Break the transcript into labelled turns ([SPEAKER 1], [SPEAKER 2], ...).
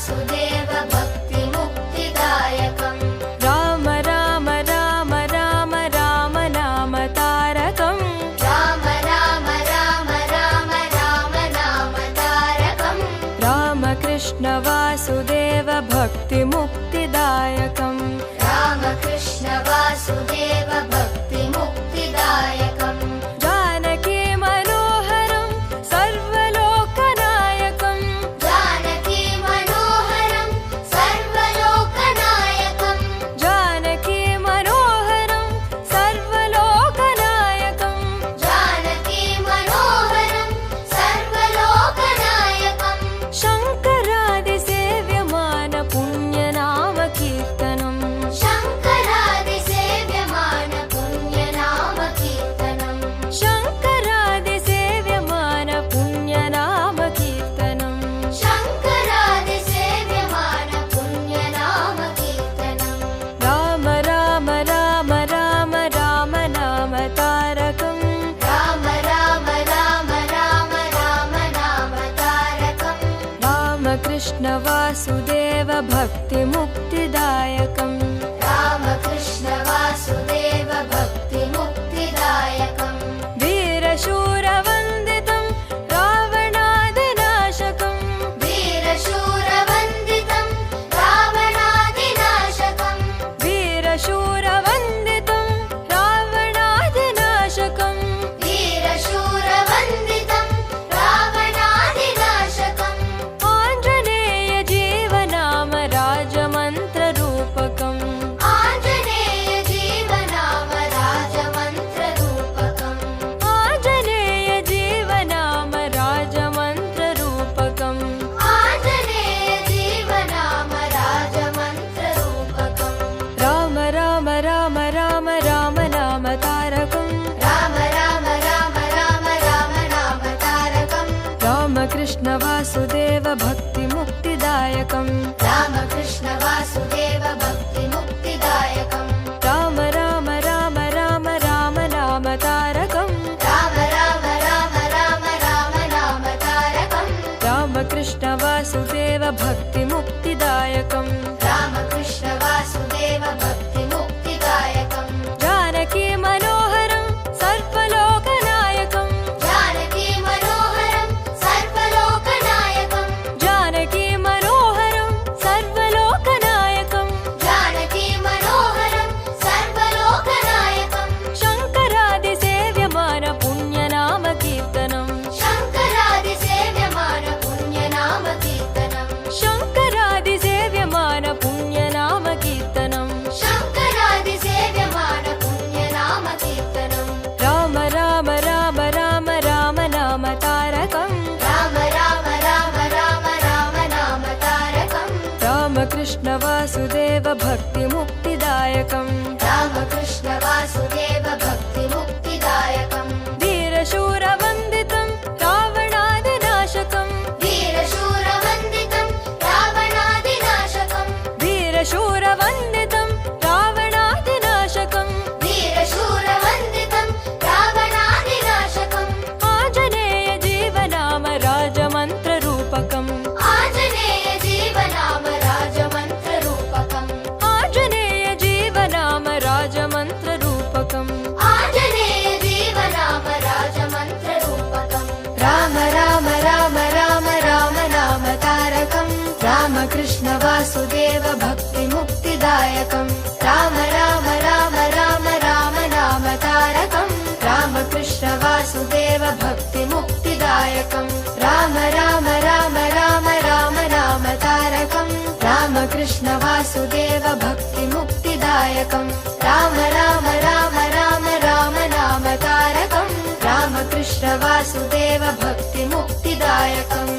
[SPEAKER 1] वासुदेव भक्तिमुक्तिदायकम्
[SPEAKER 2] राम राम राम राम राम नाम तारकम्
[SPEAKER 1] राम राम राम राम राम नाम तारकम्
[SPEAKER 2] रामकृष्ण वासुदेव भक्तिमुक्तिदायकम्
[SPEAKER 1] रामकृष्ण वासुदेव भक्तिमुक्तिदायकम्
[SPEAKER 2] जानकी मनोहरं सर्वलोकनायकम्
[SPEAKER 1] जानकी मनोहरं सर्वलोकनायकम्
[SPEAKER 2] जानकी मनोहरं सर्वलोकनायकम्
[SPEAKER 1] जानकी मनोहरं सर्वलोकनायकम्
[SPEAKER 2] शङ्करादिसेव्यमान पुण्यनाम कीर्तनम्
[SPEAKER 1] शङ्करादिसेव्यमान पुण्यनाम कीर्तनम्
[SPEAKER 2] शङ्करादिसेव्यमान पुण्यनाम कीर्तनम्
[SPEAKER 1] शङ्करादिसेव्यमान पुण्यनाम कीर्तनम्
[SPEAKER 2] राम राम राम राम राम नाम तारकम्
[SPEAKER 1] राम राम राम राम राम नाम तारकम्
[SPEAKER 2] रामकृष्ण वासुदेव भक्तिमुक्तिदायकम्
[SPEAKER 1] रामकृष्ण वासुदेव भक्तिमुक्तिदायकम्
[SPEAKER 2] वीरशूरवन्दितं रावणादिनाशकम्
[SPEAKER 1] वीरशूरवन्दितं रावणादिनाशकम्
[SPEAKER 2] वीरशूरवन्दितं रावणादिनाशकम्
[SPEAKER 1] वीरशूरवन्दितं रावणादिनाशकम्
[SPEAKER 2] आञ्जनेय जीवनाम राजमन्त्ररूपकम्
[SPEAKER 1] आञ्जनेय जीवनाम राजमन्त्ररूपकम्
[SPEAKER 2] आञ्जनेय जीवनाम राजमन्त्ररूपकम्
[SPEAKER 1] आञ्जनेय जीवनाम राजमन्त्ररूपकम्
[SPEAKER 2] राम राम राम राम राम नाम तारकम्
[SPEAKER 1] राम राम राम राम राम नाम तारकम्
[SPEAKER 2] रामकृष्ण वासुदेव भक्तिमुक्तिदायकम्
[SPEAKER 1] रामकृष्ण वासुदेव भक्तिमुक्तिदायकम्
[SPEAKER 2] राम राम राम राम राम नाम तारकम्
[SPEAKER 1] राम राम राम राम राम नाम तारकम्
[SPEAKER 2] रामकृष्ण वासुदेव भक्तिमुक्तिदायकम्
[SPEAKER 1] रामकृष्ण वासुदेव भक्तिमुक्तिदायकम्
[SPEAKER 2] जानकी मनोहरं सर्वलोकनायकम्
[SPEAKER 1] जानकी मनोहरं सर्वलोकनायकम्
[SPEAKER 2] जानकी मनोहरं सर्वलोकनायकम्
[SPEAKER 1] जानकी मनोहरं सर्वलोकनायकम्
[SPEAKER 2] शङ्करादिसेव्यमान पुण्यनाम कीर्तनम्
[SPEAKER 1] शङ्करादिसेव्यमान पुण्यनाम कीर्तनम्
[SPEAKER 2] शङ्करादिसेव्यमान पुण्यनाम कीर्तनम्
[SPEAKER 1] शङ्करादिसेव्यमान पुण्यनाम कीर्तनम्
[SPEAKER 2] राम राम राम राम राम नाम तारकम्
[SPEAKER 1] राम राम राम राम राम नाम तारकम्
[SPEAKER 2] रामकृष्ण वासुदेव भक्तिमुक्तिदायकम्
[SPEAKER 1] रामकृष्ण वासुदेव भक्तिमुक्तिदायकम्
[SPEAKER 2] वीरशूरवन्दितं रावणादिनाशकम्
[SPEAKER 1] वीरशूरवन्दितं रावणादिनाशकम्
[SPEAKER 2] वीरशूरवन्दितं रावणादिनाशकम्
[SPEAKER 1] वीरशूरवन्दितं रावणादिनाशकम्
[SPEAKER 2] आञ्जनेय जीवनाम राजमन्त्ररूपकम्
[SPEAKER 1] आञ्जनेय जीवनाम राजमन्त्ररूपकम्
[SPEAKER 2] आञ्जनेय जीवनाम राजमन्त्ररूपकम्
[SPEAKER 1] आञ्जनेय जीवनाम राजमन्त्ररूपकम्
[SPEAKER 2] राम राम राम राम राम नाम तारकम् रामकृष्ण वासुदेव भक्तिमुक्तिदायकम् राम राम राम राम राम नाम तारकम् रामकृष्ण वासुदेव भक्तिमुक्तिदायकम् राम राम राम राम राम नाम तारकम् रामकृष्ण वासुदेव भक्तिमुक्तिदायकम् राम राम राम राम राम नाम तारकम् रामकृष्ण वासुदेव भक्तिमुक्तिदायकम्